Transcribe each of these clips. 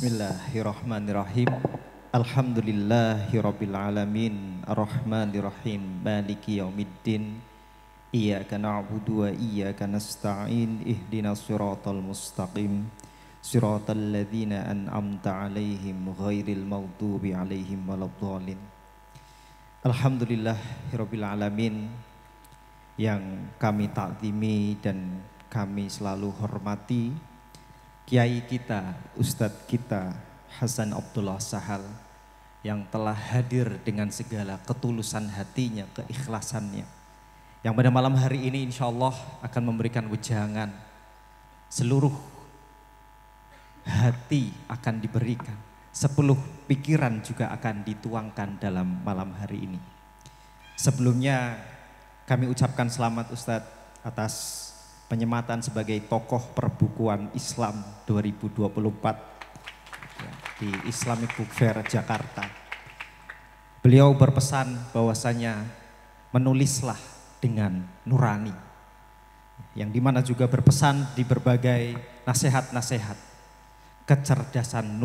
Bismillahirrahmanirrahim. Alhamdulillahirabbil alamin. Arrahmanirrahim. Maliki yaumiddin. Iyyaka na'budu wa iyyaka nasta'in. Ihdinas siratal mustaqim. Siratal ladzina an'amta 'alaihim ghairil maghdubi 'alaihim waladdallin. Alhamdulillahirabbil alamin. Yang kami takzimi dan kami selalu hormati Kiai kita, Ustadz kita Hasan Abdullah Sahal yang telah hadir dengan segala ketulusan hatinya, keikhlasannya, yang pada malam hari ini insya Allah akan memberikan wejangan. Seluruh hati akan diberikan, 10 pikiran juga akan dituangkan dalam malam hari ini. Sebelumnya kami ucapkan selamat Ustadz atas penyematan sebagai tokoh perbukuan Islam 2024 di Islamic Book Fair Jakarta. Beliau berpesan bahwasanya menulislah dengan nurani, yang dimana juga berpesan di berbagai nasihat-nasihat kecerdasan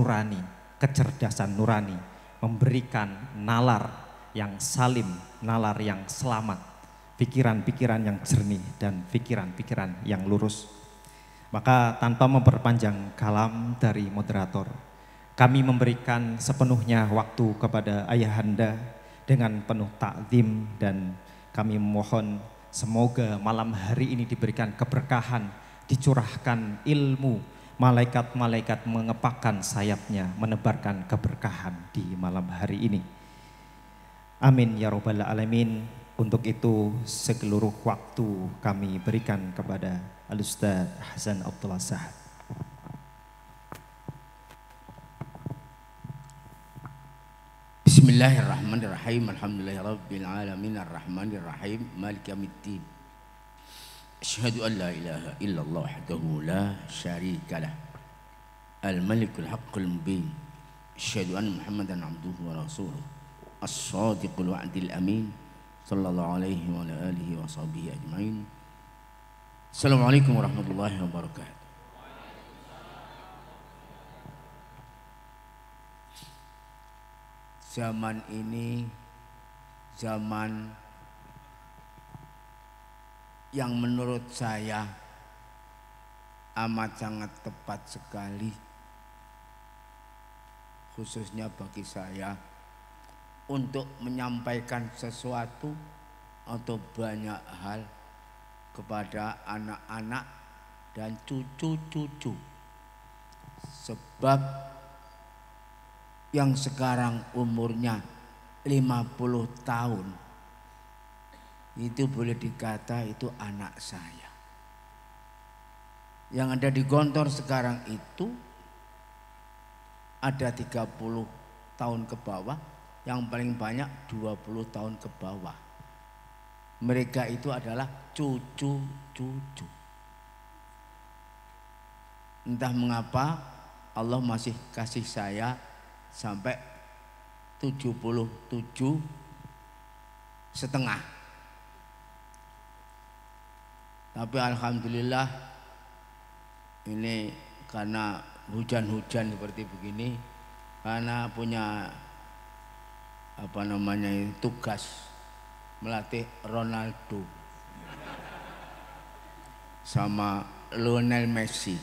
nurani memberikan nalar yang salim, nalar yang selamat, pikiran-pikiran yang jernih dan pikiran-pikiran yang lurus. Maka tanpa memperpanjang kalam dari moderator, kami memberikan sepenuhnya waktu kepada ayahanda dengan penuh takzim, dan kami memohon semoga malam hari ini diberikan keberkahan, dicurahkan ilmu, malaikat-malaikat mengepakkan sayapnya menebarkan keberkahan di malam hari ini. Amin ya rabbal alamin. Untuk itu seluruh waktu kami berikan kepada Al-Ustaz Hasan Abdullah Sahal. Bismillahirrahmanirrahim. Alhamdulillahirabbil alamin arrahmanir rahim maliki yaumiddin. Asyhadu an la ilaha illallah wahdahu la syarikalah. Al-malikul haqqul mubin. Asyhadu anna Muhammadan abduhu wa rasuluh. As-shadiqul wa'dil amin. Sallallahu alaihi wa alihi wa sahbihi ajmain. Assalamualaikum warahmatullahi wabarakatuh. Zaman ini zaman yang menurut saya amat sangat tepat sekali, khususnya bagi saya, untuk menyampaikan sesuatu atau banyak hal kepada anak-anak dan cucu-cucu. Sebab yang sekarang umurnya 50 tahun itu boleh dikata itu anak saya. Yang ada di Gontor sekarang itu ada 30 tahun ke bawah, yang paling banyak 20 tahun ke bawah. Mereka itu adalah cucu-cucu. Entah mengapa Allah masih kasih saya sampai 77,5. Tapi alhamdulillah ini karena hujan-hujan seperti begini, karena punya tugas melatih Ronaldo sama Lionel Messi,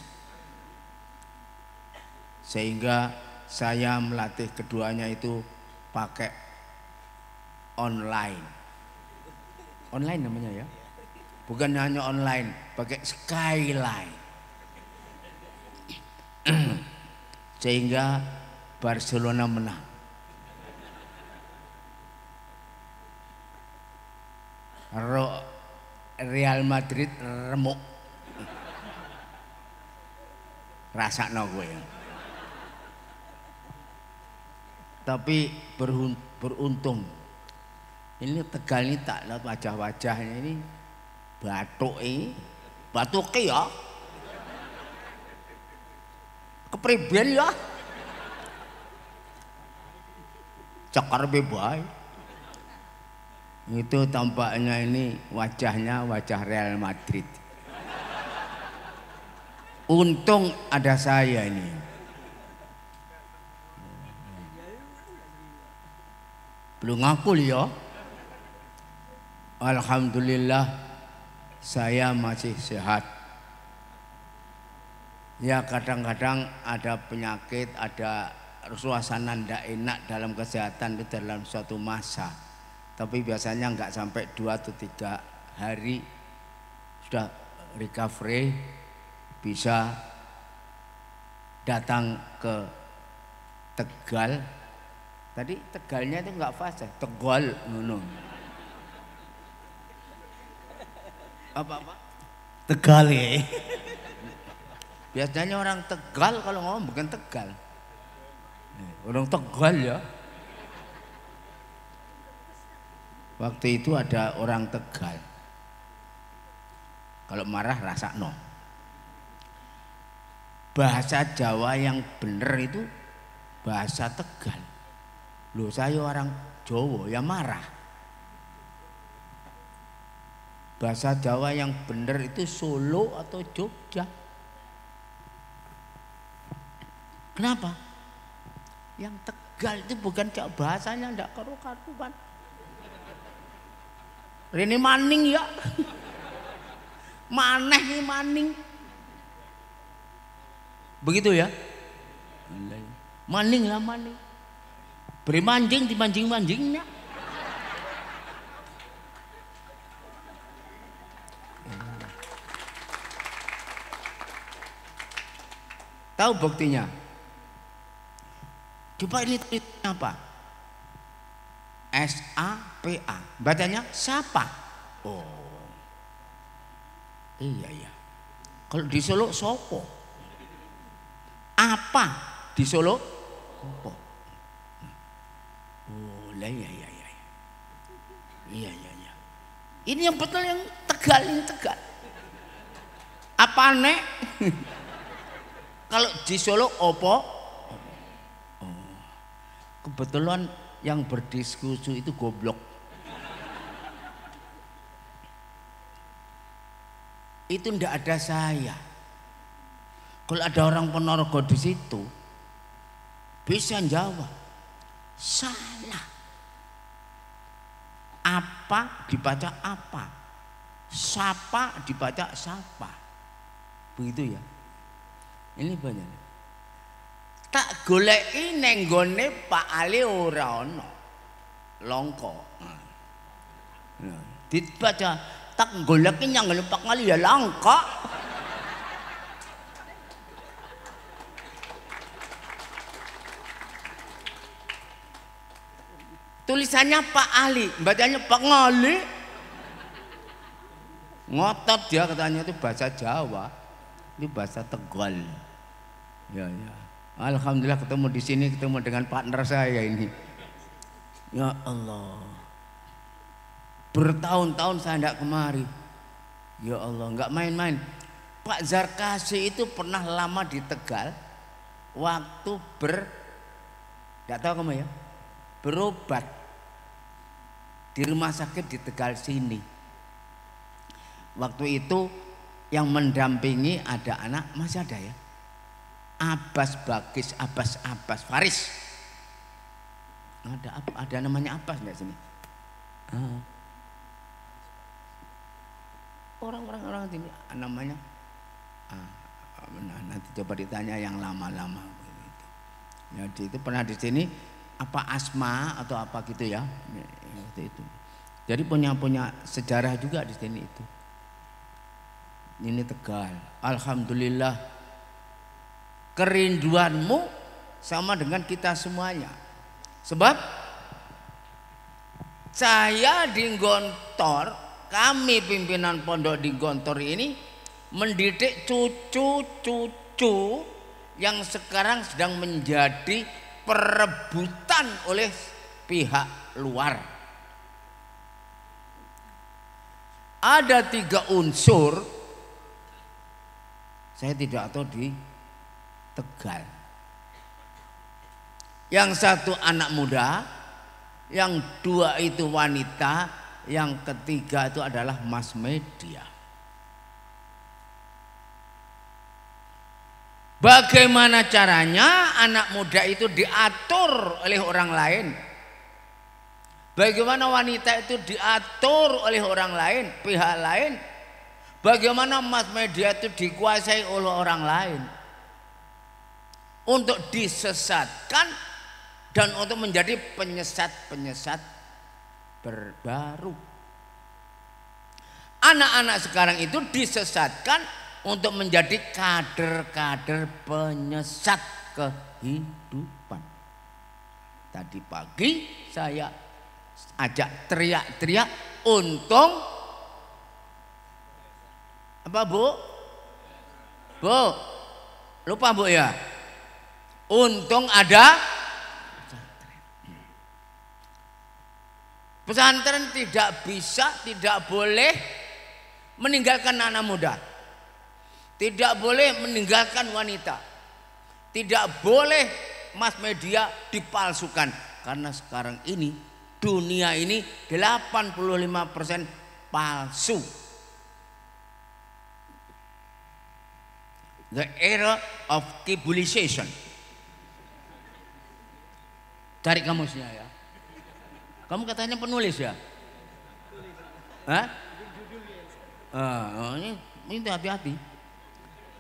sehingga saya melatih keduanya itu pakai online namanya ya, bukan hanya online, pakai Skyline. Sehingga Barcelona menang. Real Madrid remuk. Rasakno kowe. Tapi beruntung. Ini Tegal ini tak lihat wajah-wajahnya ini batuk ya. Kepriben ya. Cakar bebae. Itu tampaknya ini wajahnya wajah Real Madrid. Untung ada saya ini. Lu ngaku ya. Alhamdulillah saya masih sehat. Ya kadang-kadang ada penyakit, ada suasana tidak enak dalam kesehatan itu dalam suatu masa. Tapi biasanya nggak sampai 2 atau 3 hari sudah recovery, bisa datang ke Tegal. Tadi Tegalnya itu nggak fasih, Tegal, no. Apa? Tegal ya. Biasanya orang Tegal kalau ngomong bukan Tegal. Orang Tegal ya. Waktu itu ada orang Tegal. Kalau marah rasa no. Bahasa Jawa yang benar itu bahasa Tegal. Loh saya orang Jawa ya marah. Bahasa Jawa yang benar itu Solo atau Jogja. Kenapa? Yang Tegal itu bukan bahasanya ndak karu-karuan. Rene maning ya. Maneh nih maning. Begitu ya? Maning lah maning. Beri manjing dimanjing-manjingnya. Tahu buktinya? Coba ini tulisnya apa? S-A-P-A. Bacanya siapa? Oh. Iya. Kalau di Solo sopo? Apa di Solo? Sopo. Oh, lah iya. Iya. Ini yang betul yang Tegal, ini Tegal. Apa nek? Kalau di Solo opo? Oh. Kebetulan yang berdiskusi itu goblok. Itu ndak ada saya. Kalau ada orang Ponorogo di situ bisa jawab. Salah. Apa dibaca apa? Sapa dibaca sapa. Begitu ya. Ini banyak. Tak goleki neng gone Pak Ali ora ono. Longko. Dibaca tak goleki nyang ngene Pak Ali ya langka. Tulisannya Pak Ali, bacanya Pak Ali. Ngotot dia katanya itu bahasa Jawa. Ini bahasa Tegal. Ya. Alhamdulillah ketemu di sini, ketemu dengan partner saya ini. Ya Allah. Bertahun-tahun saya tidak kemari. Ya Allah, nggak main-main. Pak Zarkasi itu pernah lama di Tegal. Waktu nggak tahu kamu ya, berobat di rumah sakit di Tegal sini. Waktu itu yang mendampingi ada anak, masih ada ya, Abbas Bagis, Abbas Faris. Ada namanya Abbas nggak sini? Orang sini namanya. Nanti coba ditanya yang lama-lama. Jadi itu pernah di sini apa Asma atau apa gitu ya? Itu. Jadi punya sejarah juga di sini itu. Ini Tegal. Alhamdulillah kerinduanmu sama dengan kita semuanya. Sebab saya di Gontor, kami pimpinan pondok di Gontor ini mendidik cucu-cucu yang sekarang sedang menjadi perebutan oleh pihak luar. Ada 3 unsur. Saya tidak tahu di Tegal. Yang satu anak muda, yang 2 itu wanita, yang ketiga itu adalah mass media. Bagaimana caranya anak muda itu diatur oleh orang lain? Bagaimana wanita itu diatur oleh orang lain, pihak lain. Bagaimana mass media itu dikuasai oleh orang lain untuk disesatkan dan untuk menjadi penyesat-penyesat baru. Anak-anak sekarang itu disesatkan untuk menjadi kader-kader penyesat kehidupan. Tadi pagi saya ajak teriak-teriak untung apa Bu? Bu, lupa Bu ya? Untung ada pesantren tidak bisa, tidak boleh meninggalkan anak muda, tidak boleh meninggalkan wanita, tidak boleh mass media dipalsukan, karena sekarang ini dunia ini 85% palsu. The era of kibulization. Cari kamusnya ya. Kamu katanya penulis ya? Hah? Ini hati-hati.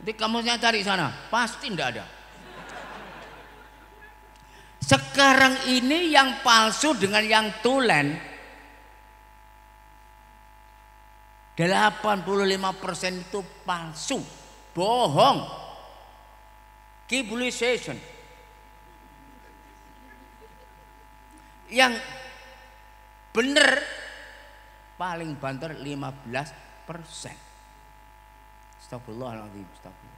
Jadi kamusnya cari sana, pasti tidak ada. Sekarang ini yang palsu dengan yang tulen 85% itu palsu, bohong, kibulization. Yang benar paling banter 15%. Astagfirullahaladzim, astagfirullah.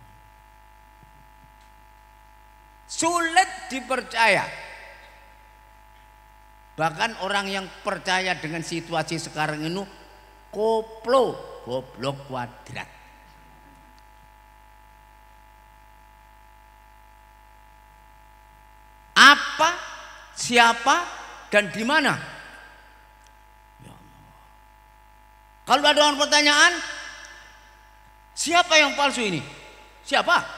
Sulit dipercaya. Bahkan orang yang percaya dengan situasi sekarang ini koplo, goblok kuadrat. Apa, siapa, dan di mana? Ya Allah. Kalau ada orang pertanyaan, siapa yang palsu ini? Siapa?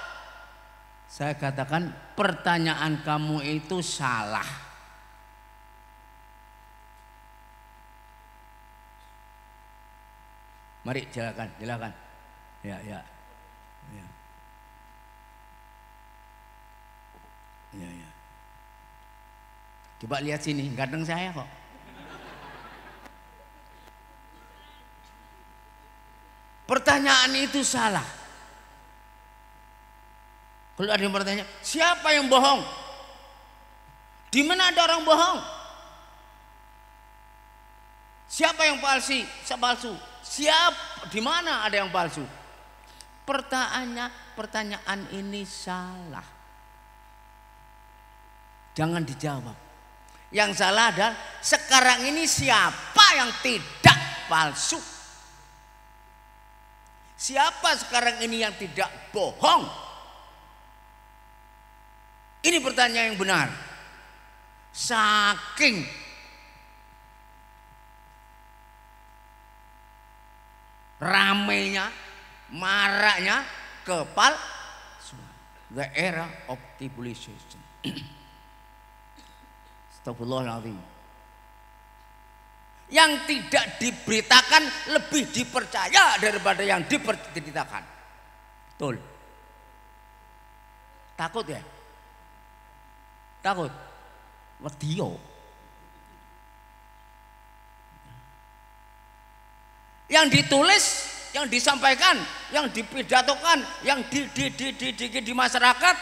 Saya katakan pertanyaan kamu itu salah. Mari silakan, silakan. Ya. Coba lihat sini, ganteng saya kok. Pertanyaan itu salah. Kalau ada yang bertanya, siapa yang bohong? Di mana ada orang bohong? Siapa yang palsu? Siapa? Di mana ada yang palsu? Pertanyaan ini salah. Jangan dijawab. Yang salah adalah sekarang ini siapa yang tidak palsu? Siapa sekarang ini yang tidak bohong? Ini pertanyaan yang benar. Saking ramainya, maraknya kepalsuan. The era of kibulization. Astagfirullahaladzim. Yang tidak diberitakan lebih dipercaya daripada yang diberitakan. Betul. Takut ya? Takut. Wedi. Yang ditulis, yang disampaikan, yang dipidatokan, yang di masyarakat,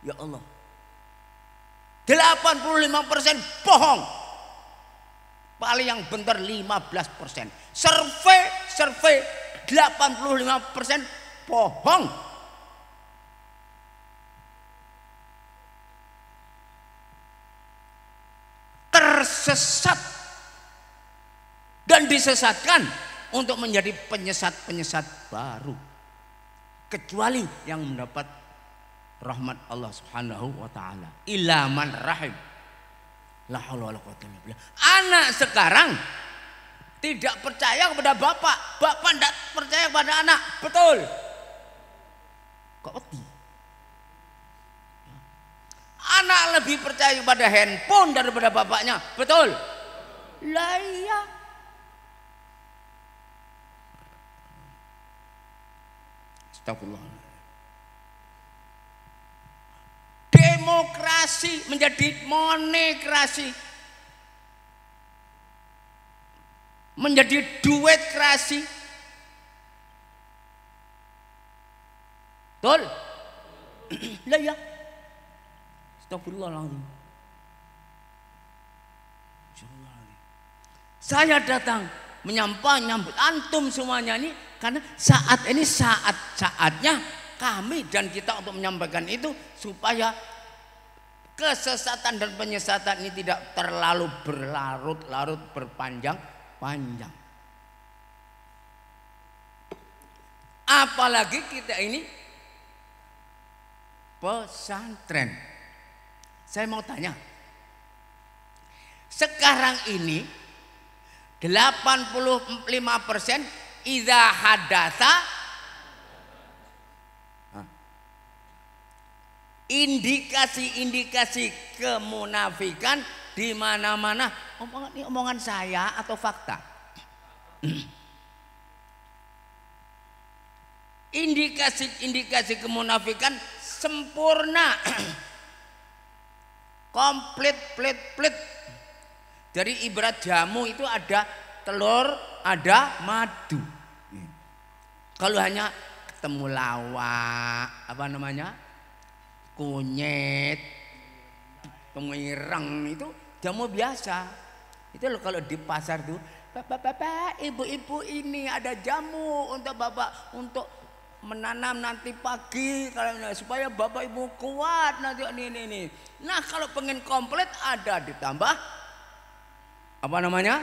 ya Allah, 85% bohong. Paling yang bentar 15%. Survei 85% bohong. Tersesat dan disesatkan untuk menjadi penyesat-penyesat baru, kecuali yang mendapat rahmat Allah Subhanahu wa taala. Illa man rahim. La haula wala quwwata illa billah. Anak sekarang tidak percaya kepada bapak, bapak tidak percaya kepada anak. Betul. Kok wedi? Anak lebih percaya pada handphone daripada bapaknya, betul? Lah iya. Astagfirullah. Demokrasi menjadi monekrasi, menjadi duit kerasi. Betul? Lah ya. Astagfirullahaladzim. Saya datang menyambut antum semuanya ini karena saat ini saatnya kami dan kita untuk menyampaikan itu supaya kesesatan dan penyesatan ini tidak terlalu berlarut-larut, berpanjang-panjang. Apalagi kita ini pesantren. Saya mau tanya, sekarang ini 85% idza hadatsa indikasi-indikasi kemunafikan di mana-mana. Ini omongan saya atau fakta? Indikasi-indikasi kemunafikan sempurna, komplit, plit. Dari ibarat jamu itu ada telur, ada madu. Kalau hanya ketemu lawak, apa namanya, kunyit, pengira itu jamu biasa. Itu loh kalau di pasar tuh, bapak, ibu-ibu ini ada jamu untuk bapak untuk menanam nanti pagi supaya bapak ibu kuat nanti ini. Nah kalau pengen komplit ada ditambah apa namanya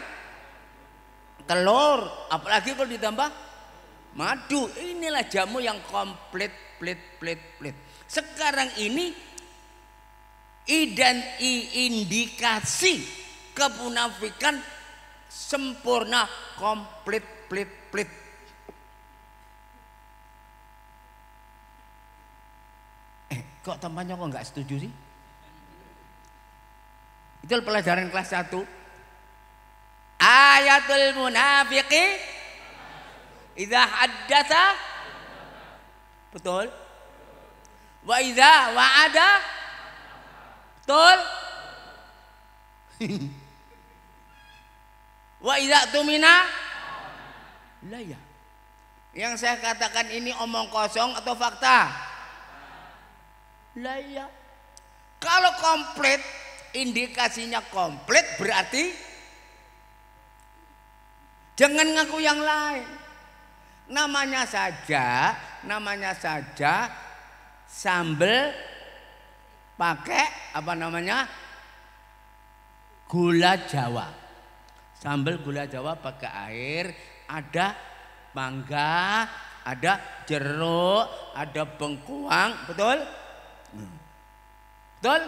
telur, apalagi kalau ditambah madu. Inilah jamu yang komplit, plit. Sekarang ini indikasi kemunafikan sempurna, komplit, plit. Kok temannya kok nggak setuju sih? Itu pelajaran kelas 1. Ayatul munafiqi idza haddatsa, betul? Wa idza wa'ada, betul? Wa idza tumina, lah ya. Yang saya katakan ini omong kosong atau fakta? Lah ya. Kalau komplit, indikasinya komplit berarti jangan ngaku yang lain. Namanya saja sambal pakai apa namanya? Gula Jawa. Sambal gula Jawa pakai air, ada mangga, ada jeruk, ada bengkuang, betul? Betul?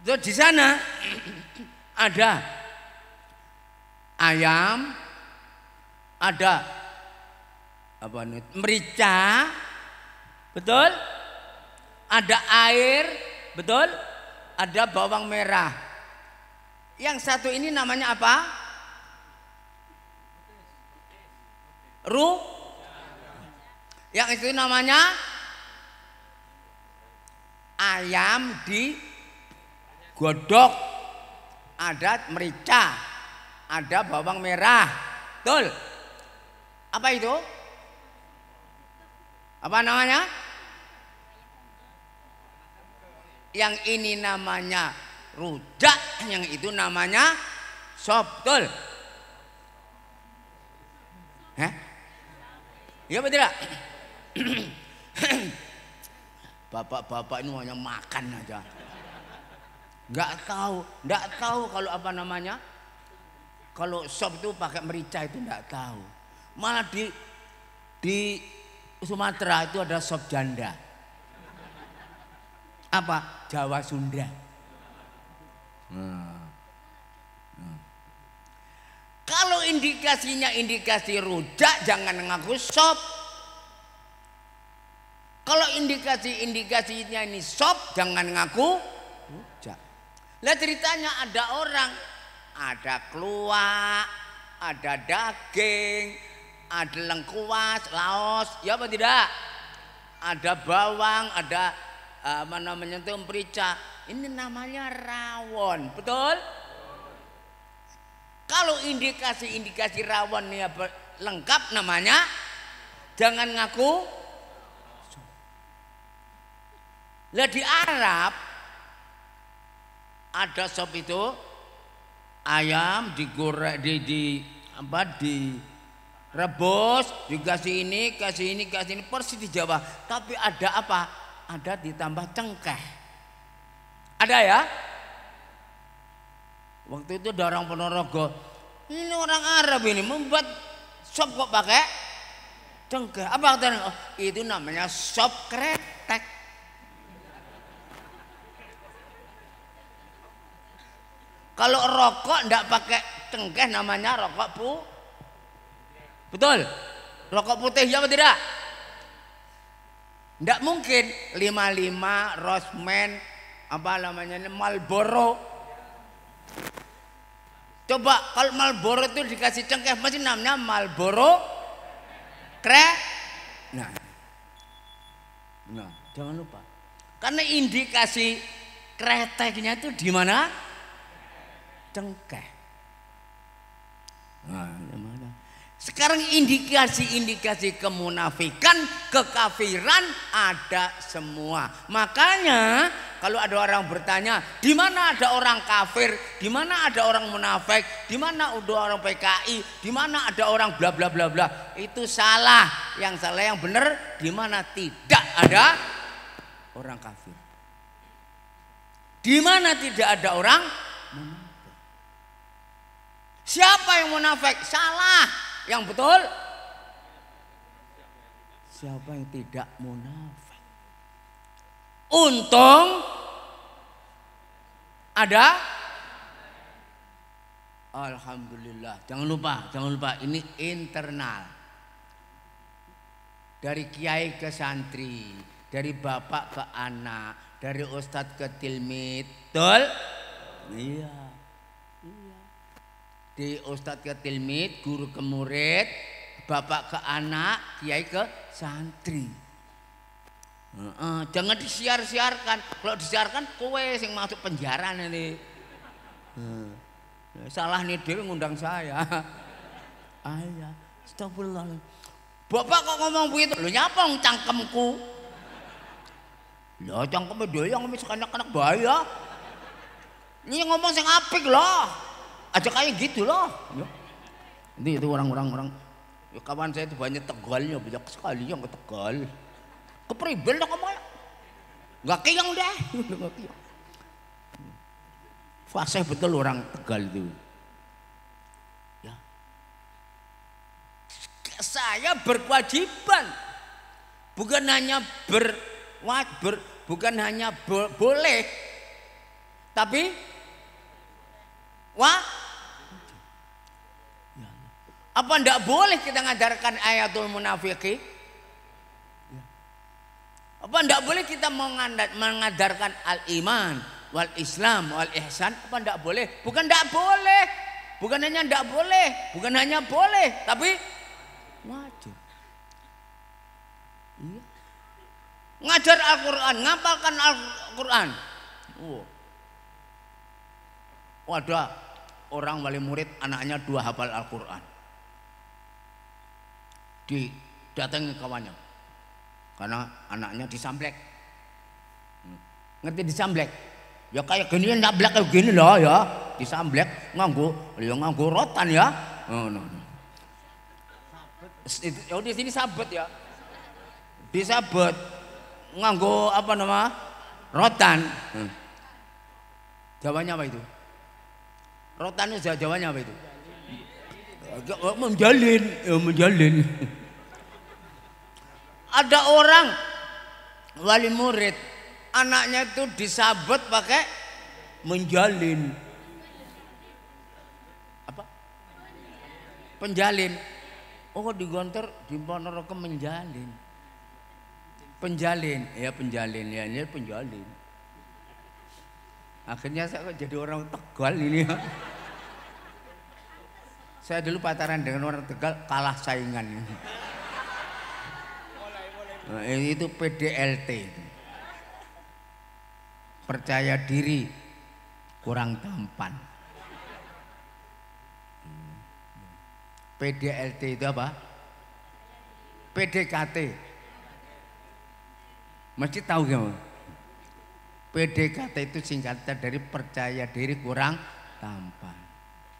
Terus di sana ada ayam, ada apa nih? Merica, betul? Ada air, betul? Ada bawang merah. Yang satu ini namanya apa? Yang itu namanya ayam digodok, ada merica, ada bawang merah, betul? Apa itu? Apa namanya? Yang ini namanya rujak, yang itu namanya sop, betul? Iya betul tidak? Bapak-bapak ini hanya makan aja, nggak tahu kalau apa namanya, kalau sop itu pakai merica itu nggak tahu. Malah di Sumatera itu ada sop janda, apa Jawa Sunda. Kalau indikasinya indikasi rujak, jangan ngaku sop. Kalau indikasinya ini sop, jangan ngaku rujak. Lah ceritanya ada orang, ada keluak, ada daging, ada lengkuas, laos, ya apa tidak? Ada bawang, ada apa namanya itu merica. Ini namanya rawon, betul? Kalau indikasi rawon ini lengkap namanya, jangan ngaku. Lah di Arab ada sop itu ayam digoreng direbus, dikasih ini, kasih ini, persis di Jawa. Tapi ada apa? Ada ditambah cengkeh. Ada ya? Waktu itu ada orang Ponorogo. Ini orang Arab ini membuat sop kok pakai cengkeh. Apa katanya? Oh, itu namanya sop kretek. Kalau rokok ndak pakai cengkeh namanya rokok betul? Rokok putih ya apa tidak? Ndak mungkin 55 Roseman apa namanya Marlboro. Coba kalau Marlboro itu dikasih cengkeh masih namanya Marlboro Nah, jangan lupa. Karena indikasi kreteknya itu di mana? Cengkeh. Nah, mana? Sekarang indikasi kemunafikan, kekafiran ada semua. Makanya kalau ada orang bertanya, di mana ada orang kafir, di mana ada orang munafik, di mana ada orang PKI, di mana ada orang bla bla bla bla, itu salah. Yang salah yang benar, di mana tidak ada orang kafir. Di mana tidak ada orang munafik. Siapa yang munafik? Salah. Yang betul? Siapa yang tidak munafik? Untung ada. Alhamdulillah. Jangan lupa ini internal. Dari kiai ke santri, dari bapak ke anak, dari ustadz ke tilmid. Betul? Iya. Di ustadz ke tilmid, guru ke murid, bapak ke anak, kiai ke santri. Jangan disiar-siarkan. Kalau disiarkan kowe sing masuk penjara nanti. Salah nih dia ngundang saya. Ayah, astagfirullah. Bapak kok ngomong begitu? Lu nyapa cangkemku? Ya cangkemnya dia yang ngomong anak-anak bahaya. Ini ngomong sing apik loh. Aja kayak gitu loh. Ini itu orang-orang ya, kawan saya itu banyak Tegalnya, banyak sekali yang ke Tegal. Kepribel dah kamu. Enggak kiyang deh. Enggak kiyang. Fasih betul orang Tegal itu. Ya. Saya berkewajiban. Bukan hanya bukan hanya boleh, tapi apa ndak boleh kita ngajarkan ayatul munafiqi? Apa ndak boleh kita mengajarkan al-iman wal islam wal ihsan? Apa ndak boleh? Bukan ndak boleh. Bukan hanya ndak boleh, bukan hanya boleh, tapi wajib. Iya. Ngajar Al-Qur'an, ngapalkan Al-Qur'an. Wadah orang wali murid anaknya 2 hafal Al-Quran. Didatangi kawannya karena anaknya disamblek. Ngerti disamblek? Ya kayak gini nyablek kayak gini loh ya. Disamblek nganggo rotan ya. Oh, di sini sabet ya. Disabet nganggo apa nama? Rotan. Jawanya apa itu? Rotannya Jawanya apa itu? Menjalin. Ada orang wali murid, anaknya itu disabet pakai menjalin. Apa? Penjalin. Oh, digontor di Ponorogo menjalin. penjalin, ya penjalin, ya ini penjalin. Akhirnya saya kok jadi orang Tegal ini ya. Saya dulu pacaran dengan orang Tegal, kalah saingan. Nah, itu PDLT itu. Percaya diri kurang tampan. PDLT itu apa? PDKT. Mesti tahu gak? PDKT itu singkatan dari percaya diri kurang tampan.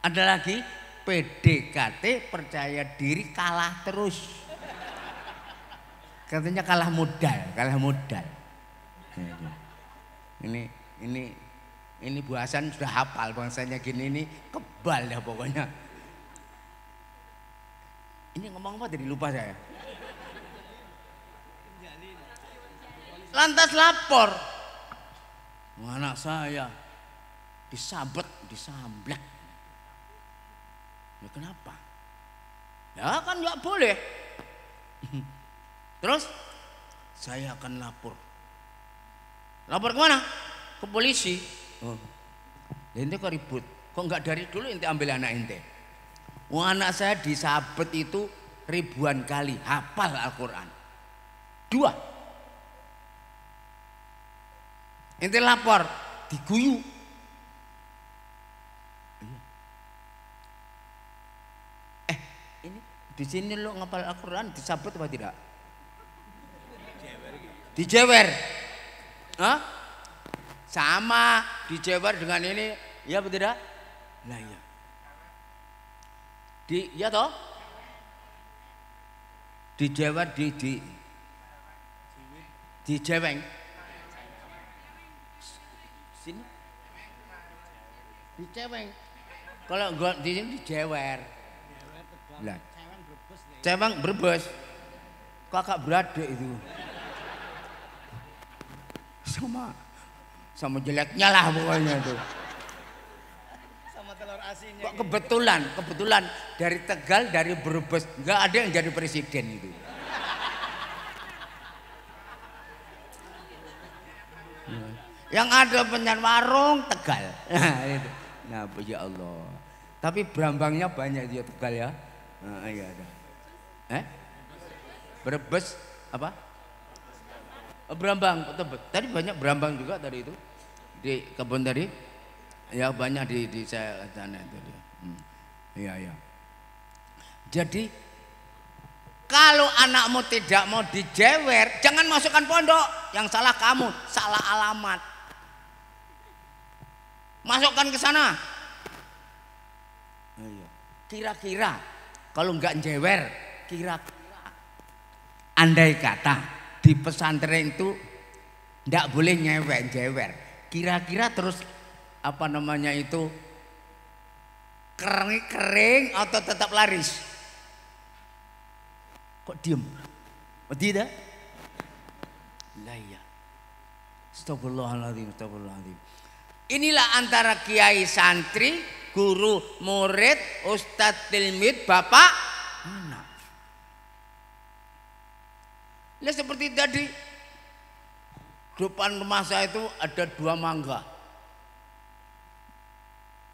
Ada lagi PDKT percaya diri kalah terus. Katanya kalah modal, kalah modal. Ini Bu Hasan sudah hafal bangsanya gini ini kebal ya pokoknya. Ini ngomong apa tadi lupa saya. Lantas lapor. Anak saya disabet, disamblek. Ya kenapa? Ya kan nggak boleh. Terus saya akan lapor. Lapor kemana? Ke polisi. Oh. Ente kok ribut? Kok nggak dari dulu ente ambil anak ente? Anak saya disabet itu ribuan kali hafal Al-Quran. 2. Ente lapor, diguyu. Ini di sini lo ngapal Al-Quran disabet apa tidak? Dijewer. Hah? Sama dijewer dengan ini, ya betul tidak? Nah iya. Ya toh? Dijewer dijeweng. Sini diceweng. Kalau enggak di sini dijewer. Lah. Ceweng Brebes. Kakak beradik itu. Sama jeleknya lah pokoknya itu. Sama telur asinnya. Kok kebetulan dari Tegal, dari Brebes enggak ada yang jadi presiden itu. Yang ada penyan warung Tegal. Nah, ya Allah. Tapi berambangnya banyak dia Tegal ya. Nah, iya ada. Brebes apa? Berambang, Tebet. Tadi banyak berambang juga tadi itu. Di kebun tadi. Ya banyak di saya sana itu dia. Iya, iya. Jadi kalau anakmu tidak mau dijewer, jangan masukkan pondok. Yang salah kamu, salah alamat. Masukkan ke sana. Kira-kira kalau nggak jewer, kira-kira andai kata di pesantren itu nggak boleh jewer. Kira-kira terus apa namanya itu kering atau tetap laris? Kok diem? Oh, tidak? Lah ya. Astagfirullahaladzim, astagfirullahaladzim. Inilah antara kiai santri, guru murid, ustadz tilmid, bapak anak. Lihat seperti tadi, depan rumah saya itu ada 2 mangga.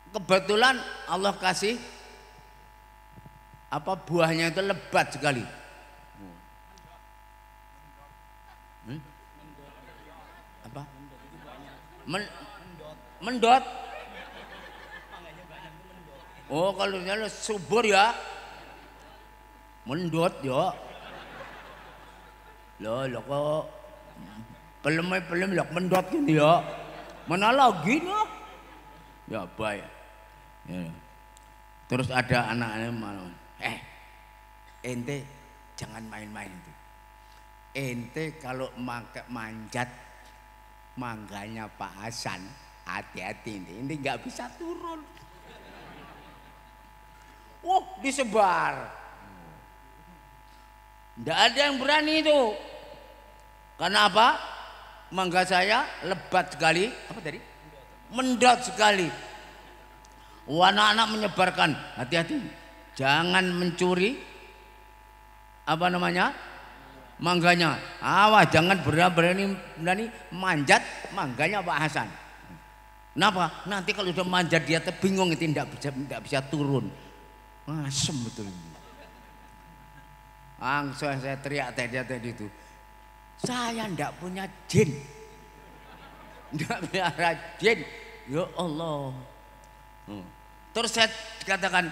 Kebetulan Allah kasih apa buahnya itu lebat sekali. Apa? Mendot. Oh kalau nyala subur ya. Mendot ya. Loh kok pelem lok mendot gini ya. Mana lagi nih? Ya baik. Ya. Terus ada anak-anak malam. Ente jangan main-main itu. Ente kalau manjat mangganya Pak Hasan, hati-hati ini nggak bisa turun. Disebar. Nggak ada yang berani itu. Karena apa? Mangga saya lebat sekali. Apa tadi? Mendot sekali. Anak-anak menyebarkan. Hati-hati. Jangan mencuri. Apa namanya? Mangganya, awas jangan berani manjat mangganya Pak Hasan. Kenapa? Nanti kalau udah manjat dia bingung itu tidak bisa turun. Asem betul. Langsung saya teriak tadi itu. Saya tidak punya jin. Tidak punya jin. Ya Allah. Terus saya katakan,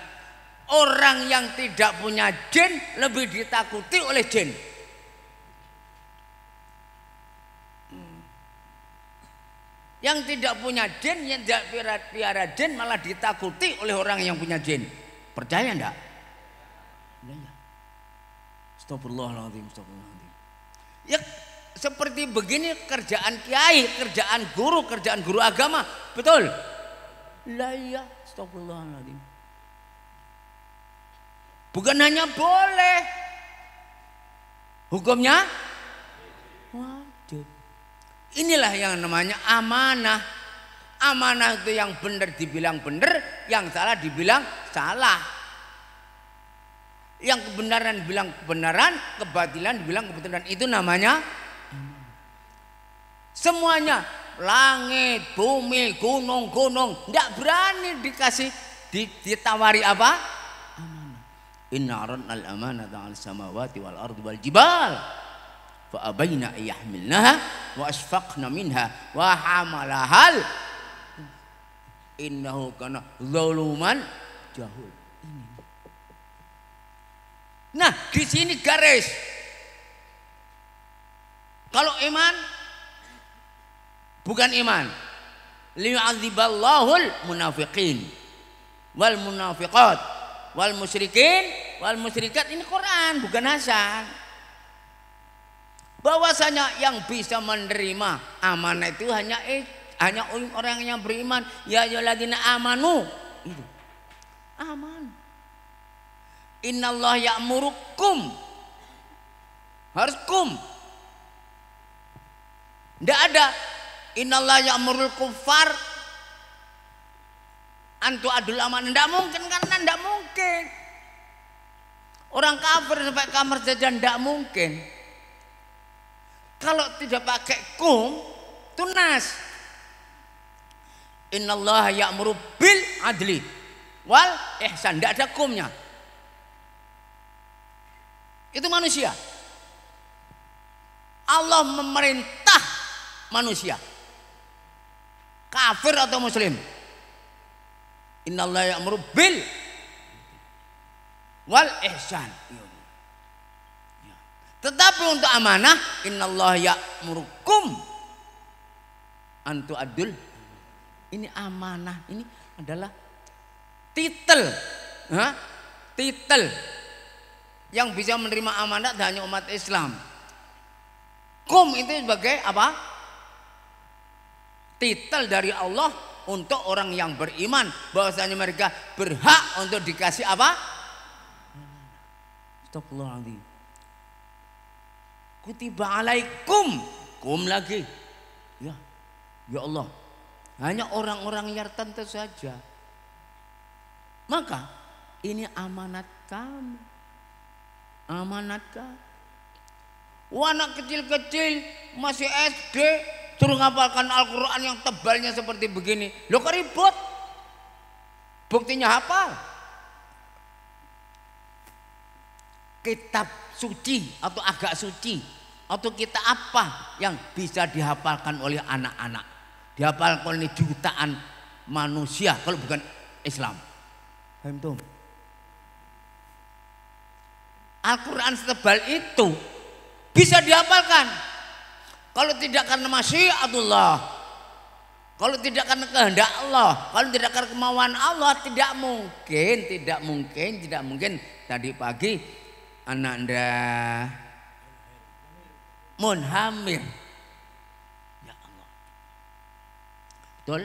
orang yang tidak punya jin lebih ditakuti oleh jin. Yang tidak punya jin, yang tidak piara jin malah ditakuti oleh orang yang punya jin. Percaya enggak? Ya. Astagfirullahaladzim, astagfirullahaladzim. Ya seperti begini kerjaan kiai, kerjaan guru agama, betul? Lah iya, astagfirullahaladzim. Bukan hanya boleh, hukumnya wajib. Inilah yang namanya amanah. Amanah itu yang benar dibilang benar, yang salah dibilang salah. Yang kebenaran dibilang kebenaran, kebatilan dibilang kebatilan. Itu namanya semuanya, langit, bumi, gunung, tidak berani dikasih ditawari apa? Amanah. Inna aradna al-amanata 'alal samawati wal ardi wal jibal fa abaina ayyahmilnaha wa asfaqna minha wa hamalahal innahu kana zaluman jahul. Nah, di sini garis. Kalau iman bukan iman. Liyu'adziballahul munafiqin wal munafiqat wal musyrikin wal musyrikat. Ini Quran bukan Hasan. Bahwasanya yang bisa menerima amanah itu hanya orang yang beriman. Ya ayyuhalladzina amanu. Itu. Aman. Innallaha ya'murukum. Harus kum. Tidak ada innallaha ya'murul kuffar antu adul aman. Tidak mungkin, karena tidak mungkin. Orang kafir sampai kamar saja tidak mungkin. Kalau tidak pakai kum, tunas. Innallaha ya'muru bil adli wal ihsan. Tidak ada kumnya. Itu manusia. Allah memerintah manusia, kafir atau muslim. Innallaha ya'muru bil wal ihsan. Tetapi untuk amanah, innallaha ya'murukum antu adul. Ini amanah, ini adalah titel, titel yang bisa menerima amanat hanya umat Islam. Kum itu sebagai apa? Titel dari Allah untuk orang yang beriman, bahwasanya mereka berhak untuk dikasih apa? Astagfirullahaladzim. Kutiba alaikum, kum lagi. Ya Allah. Hanya orang-orang yang tertentu saja. Maka ini amanat kamu. Amanatkan. Anak kecil-kecil masih SD suruh ngapalkan Al-Quran yang tebalnya seperti begini. Lo kok ribut? Buktinya hafal. Kitab suci atau agak suci atau kitab apa yang bisa dihafalkan oleh anak-anak, dihafalkan oleh jutaan manusia kalau bukan Islam? Paham tuh? Al-Quran setebal itu bisa dihafalkan. Kalau tidak karena masyiatullah, kalau tidak karena kehendak Allah, kalau tidak karena kemauan Allah, tidak mungkin. Tadi pagi anak anda munhamil. Ya Allah. Betul?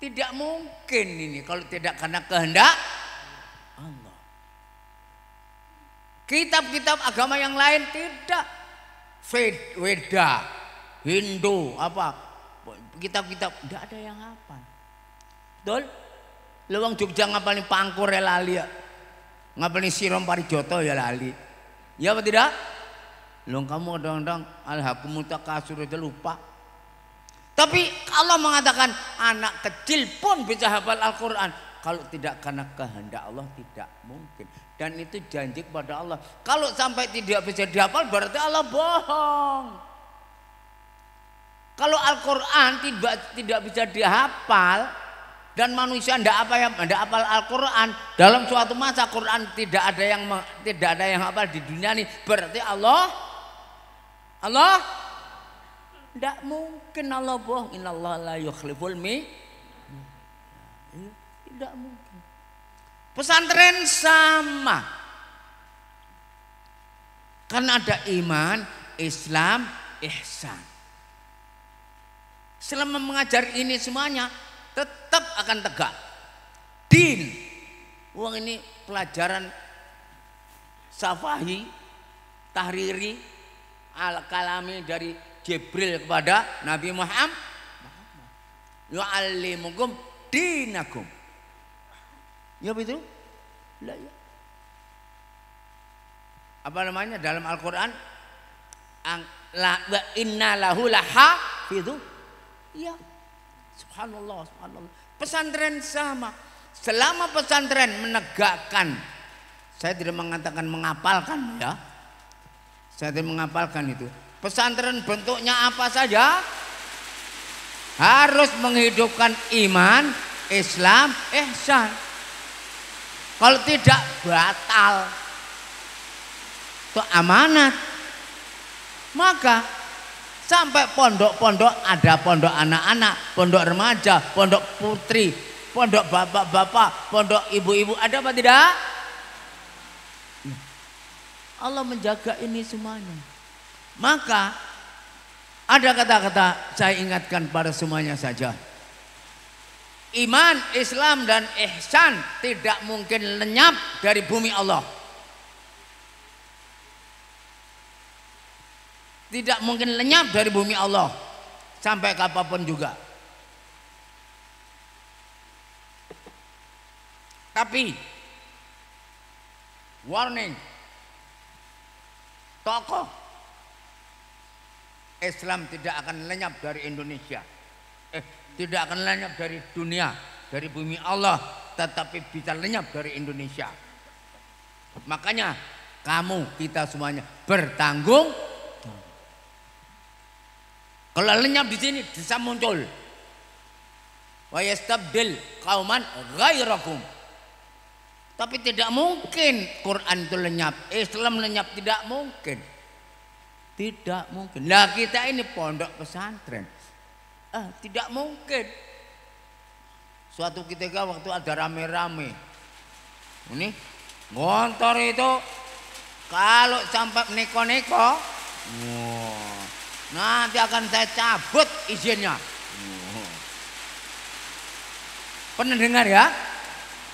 Tidak mungkin ini kalau tidak karena kehendak Allah. Kitab-kitab agama yang lain tidak. Weda, Hindu, apa kitab-kitab tidak ada yang hafal. Betul? Lewang Jogja ngapalin Pangkur ya lali ya. Ngapalin Sirom Parijoto ya lali. Ya apa tidak? Loh kamu kadang-kadang alhaqumut takasur aja lupa. Tapi Allah mengatakan anak kecil pun bisa hafal Al-Quran. Kalau tidak karena kehendak Allah tidak mungkin. Dan itu janji kepada Allah. Kalau sampai tidak bisa dihafal berarti Allah bohong. Kalau Al-Quran tidak bisa dihafal dan manusia tidak hafal Al-Quran dalam suatu masa Quran tidak ada yang hafal di dunia ini, berarti Allah tidak mungkin Allah bohong. Innallaha la yukhliful tidak mungkin. Pesantren sama, karena ada iman, Islam, ihsan. Selama mengajar ini semuanya tetap akan tegak. Din, uang ini pelajaran Safahi, Tahriri, Al-Kalami dari Jibril kepada Nabi Muhammad. Yu'allimukum dinakum. Ya betul? Lah ya. Apa namanya dalam Al-Qur'an? Wa inna lahu lahafidhu. Ya. Subhanallah, subhanallah. Pesantren sama. Selama pesantren menegakkan, saya tidak mengatakan menghafalkan ya. Saya tidak menghafalkan itu. Pesantren bentuknya apa saja harus menghidupkan iman, Islam, ihsan. Kalau tidak batal. Itu amanat. Maka sampai pondok-pondok ada pondok anak-anak, pondok remaja, pondok putri, pondok bapak-bapak, pondok ibu-ibu, ada apa tidak? Allah menjaga ini semuanya. Maka ada kata-kata saya ingatkan pada semuanya saja. Iman, Islam dan ihsan tidak mungkin lenyap dari bumi Allah. Tidak mungkin lenyap dari bumi Allah sampai kapanpun juga. Tapi warning, tokoh Islam tidak akan lenyap dari Indonesia. Tidak akan lenyap dari dunia, dari bumi Allah, tetapi bisa lenyap dari Indonesia. Makanya kamu, kita semuanya bertanggung. Kalau lenyap di sini bisa muncul. Wa yastabdil qauman ghairakum. Tapi tidak mungkin Quran itu lenyap, Islam lenyap, tidak mungkin. Tidak mungkin. Nah kita ini pondok pesantren. Tidak mungkin. Suatu ketika waktu ada rame-rame, ini motor itu kalau sampai neko-neko, nanti akan saya cabut izinnya. Pernah dengar ya?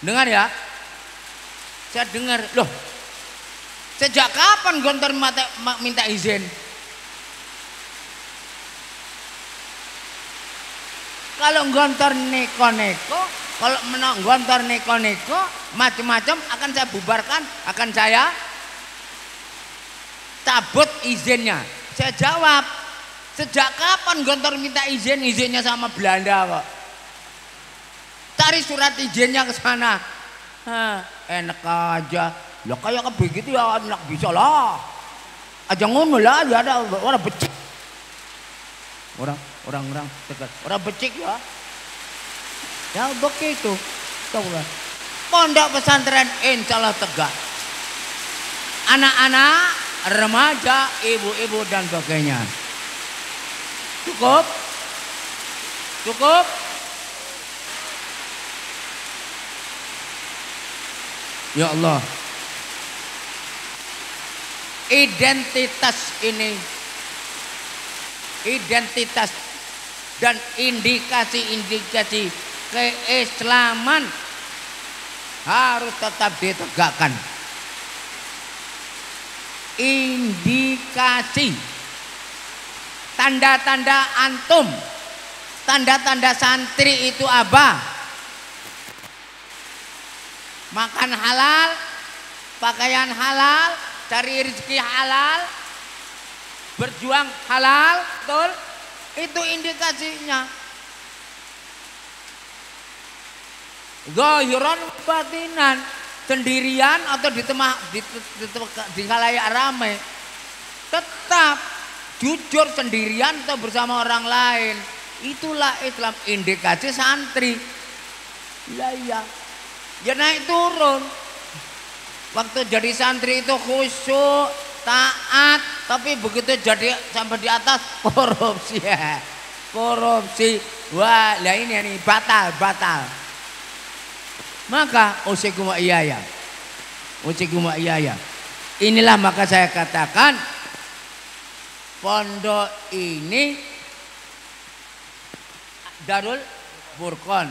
Dengar ya? Saya dengar, loh sejak kapan Gontor minta izin? Kalau Gontor neko-neko, kalau Gontor neko-neko, macam-macam akan saya bubarkan, akan saya cabut izinnya. Saya jawab, sejak kapan Gontor minta izin? Izinnya sama Belanda kok. Cari surat izinnya ke sana. Enak aja. Lah kayak begitu ya enak bisa lah. Aja ngono lah, ya ada orang becik. Orang-orang tegas, orang becik ya. Ya begitu. Tahu lah. Pondok pesantren insya Allah tegak. Anak-anak, remaja, ibu-ibu dan sebagainya. Cukup? Cukup? Ya Allah. Identitas ini, identitas dan indikasi-indikasi keislaman harus tetap ditegakkan. Indikasi, tanda-tanda antum, tanda-tanda santri itu apa? Makan halal, pakaian halal, cari rezeki halal, berjuang halal, betul? Itu indikasinya. Zahiran batinan, sendirian atau di khalayak ramai. Tetap jujur sendirian atau bersama orang lain. Itulah Islam, indikasi santri. Iya. Ya naik turun. Waktu jadi santri itu khusyuk, taat, tapi begitu jadi sampai di atas korupsi ya. Korupsi. Wah, lah ini batal. Maka usikum wa iyaya. Inilah maka saya katakan pondok ini Darul Furqan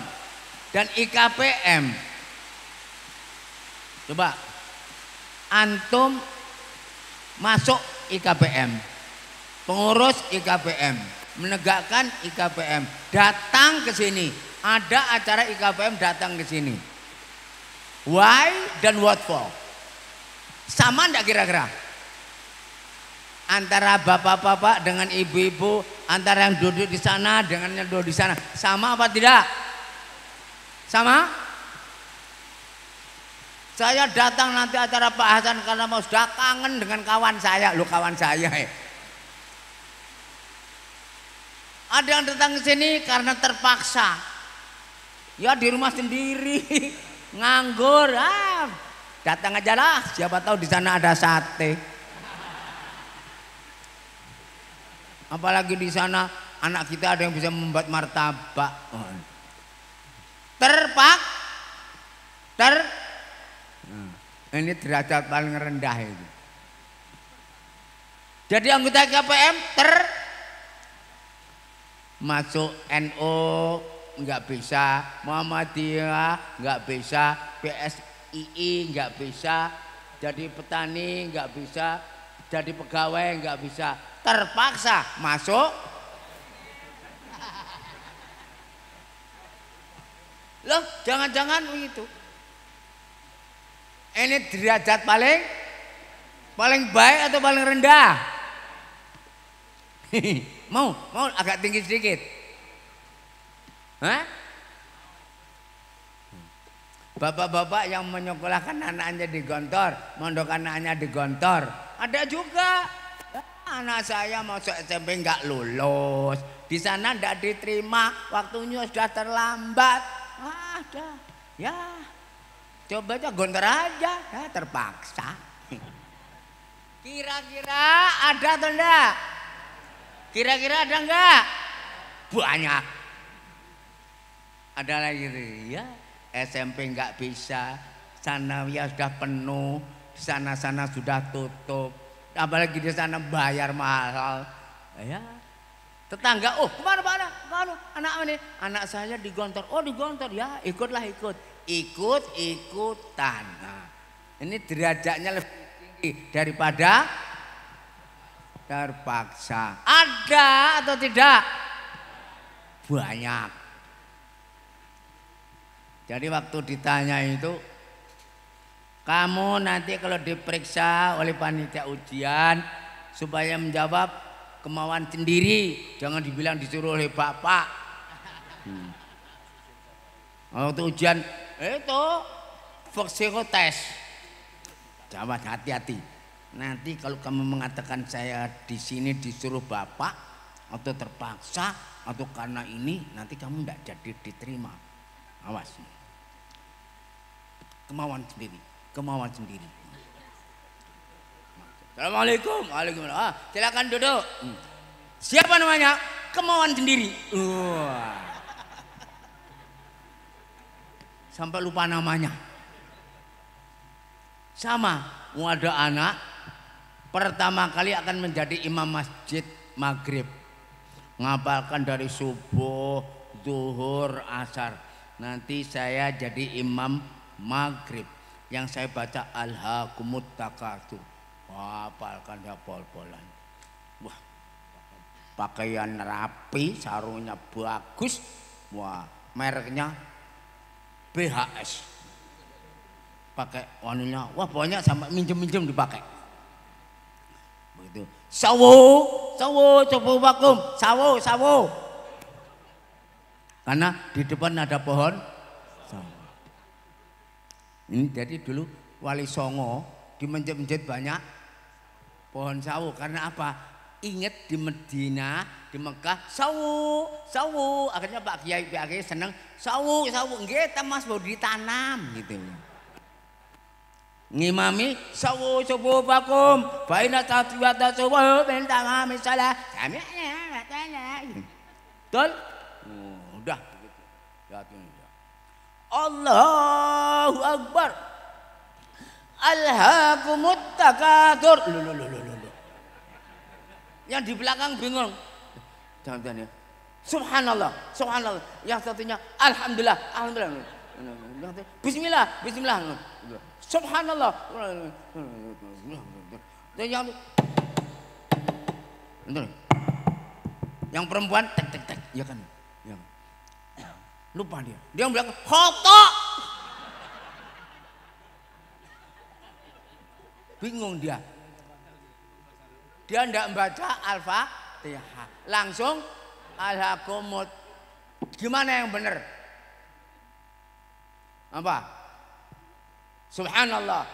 dan IKPM. Coba antum masuk IKPM, pengurus IKPM, menegakkan IKPM, datang ke sini, ada acara IKPM datang ke sini. Why dan what for? Sama enggak kira-kira? Antara bapak-bapak dengan ibu-ibu, antara yang duduk di sana dengan yang duduk di sana, sama apa tidak? Sama? Saya datang nanti acara Pak Hasan karena mau sudah kangen dengan kawan saya. Loh, kawan saya Ada yang datang ke sini karena terpaksa. Ya di rumah sendiri, nganggur. Datang aja lah, siapa tahu di sana ada sate. Apalagi di sana anak kita ada yang bisa membuat martabak. Ini derajat paling rendah itu. Jadi anggota KPM masuk NU nggak bisa, Muhammadiyah nggak bisa, PSII nggak bisa, jadi petani nggak bisa, jadi pegawai nggak bisa, terpaksa masuk. Loh, jangan-jangan begitu. Ini derajat paling baik atau paling rendah? mau agak tinggi sedikit. Hah? Bapak-bapak yang menyekolahkan anaknya di Gontor, mondok anaknya di Gontor, ada juga. Anak saya masuk SMP nggak lulus, di sana nggak diterima, waktunya sudah terlambat. Ada, ya. Coba aja Gontor aja, ya, terpaksa. Kira-kira ada atau enggak? Kira-kira ada enggak? Banyak. Ada lagi ya, SMP enggak bisa, sanawiyah sudah penuh, sana sudah tutup, apalagi di sana bayar mahal. Ya. Tetangga, oh kemana anak ini? Anak saya di Gontor. Oh di Gontor, ya ikutlah ikutan. Nah, ini derajatnya lebih tinggi daripada terpaksa. Ada atau tidak? Banyak. Jadi waktu ditanya itu, kamu nanti kalau diperiksa oleh panitia ujian supaya menjawab kemauan sendiri, jangan dibilang disuruh oleh bapak. Waktu ujian itu psikotes, jawab hati-hati. Nanti kalau kamu mengatakan saya di sini disuruh bapak atau terpaksa atau karena ini, nanti kamu tidak jadi diterima. Awas. Kemauan sendiri. Assalamualaikum. Waalaikumsalam. Silakan duduk. Siapa namanya? Kemauan sendiri. Sampai lupa namanya. Sama, ada anak pertama kali akan menjadi imam masjid maghrib, ngapalkan dari subuh, zuhur, asar. Nanti saya jadi imam maghrib, yang saya baca alhaakumut takatsur. Hafalkan dia pol-polan. Wah, pakaian rapi, sarungnya bagus. Wah, mereknya BHS. Pakai wanunya, wah banyak sampai minjem dipakai. Itu sawu coba vakum, sawu. Karena di depan ada pohon sawu. Ini jadi dulu Wali Songo di masjid-masjid banyak pohon sawu. Karena apa? Ingat di Medina, di Mekah sawu. Akhirnya Pak Kiai seneng sawu. Nggih, Mas mau ditanam gitu. Ngimami sawu subuh vakum baina tatwata subuh minta ngami salah betul. Udah begitu ya. Allahu Akbar alhaakumut takatsur. Yang di belakang bingung, jangan ya subhanallah. Yang satunya alhamdulillah. Bismillah. Subhanallah. Yang perempuan tek ya kan. Lupa dia bilang khoto. Bingung dia enggak membaca Al-Fatihah, langsung alhaakumut. Gimana yang benar? Apa? Subhanallah.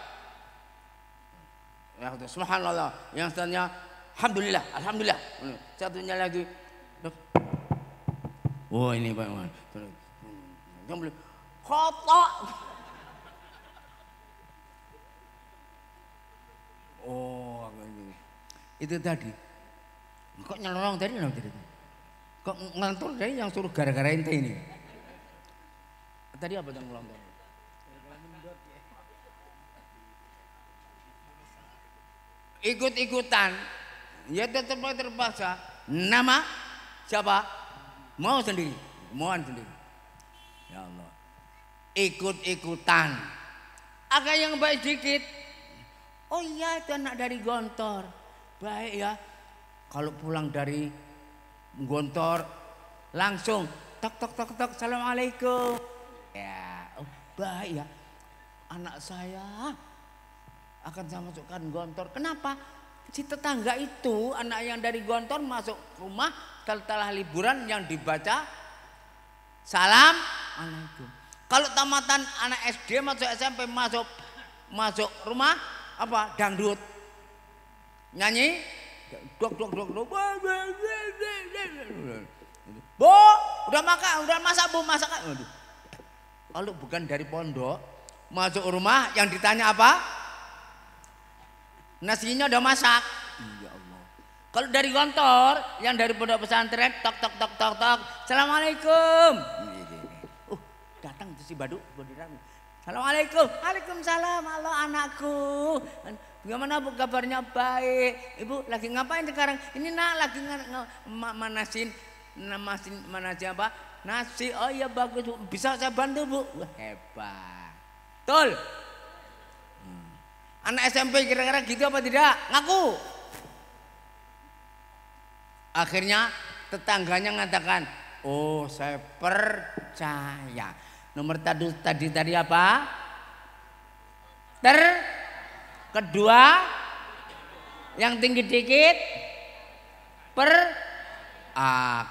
Ya, subhanallah. Yang satunya alhamdulillah. Satunya lagi. Oh ini Pak. Yang boleh khoto. Oh, itu tadi. Kok nyelorong tadi? Kok ngantor tadi yang suruh gara-gara ente ini? Tadi apa yang ngulang tadi? Ikut-ikutan, ya tetap terpaksa. Nama siapa? Mohon sendiri. Ya Allah. Ikut-ikutan. Agak yang baik dikit. Oh iya, itu anak dari Gontor. Baik ya. Kalau pulang dari Gontor langsung tok. Assalamualaikum. Ya, oh, baik ya. Anak saya akan saya masukkan Gontor. Kenapa? Si tetangga itu anak yang dari Gontor masuk rumah setelah liburan yang dibaca salam alaikum. Kalau tamatan anak SD masuk SMP masuk rumah apa? Dangdut. Nyanyi dok. Bu, udah makan, udah masak Bu, masakan. Kalau bukan dari pondok masuk rumah yang ditanya apa? Nasinya udah masak. Ya Allah. Kalau dari Gontor, yang dari pondok pesantren, tok. Assalamualaikum. Datang tuh si Badu, Assalamualaikum. Waalaikumsalam. Halo anakku. Bagaimana Bu kabarnya? Baik. Ibu lagi ngapain sekarang? Ini nak lagi manasin apa? Nasi. Oh iya bagus Bu. Bisa saya bantu Bu? Wah, hebat. Betul. Anak SMP kira-kira gitu apa tidak? Ngaku. Akhirnya tetangganya mengatakan, oh saya percaya. Nomor tadi apa? Kedua yang tinggi dikit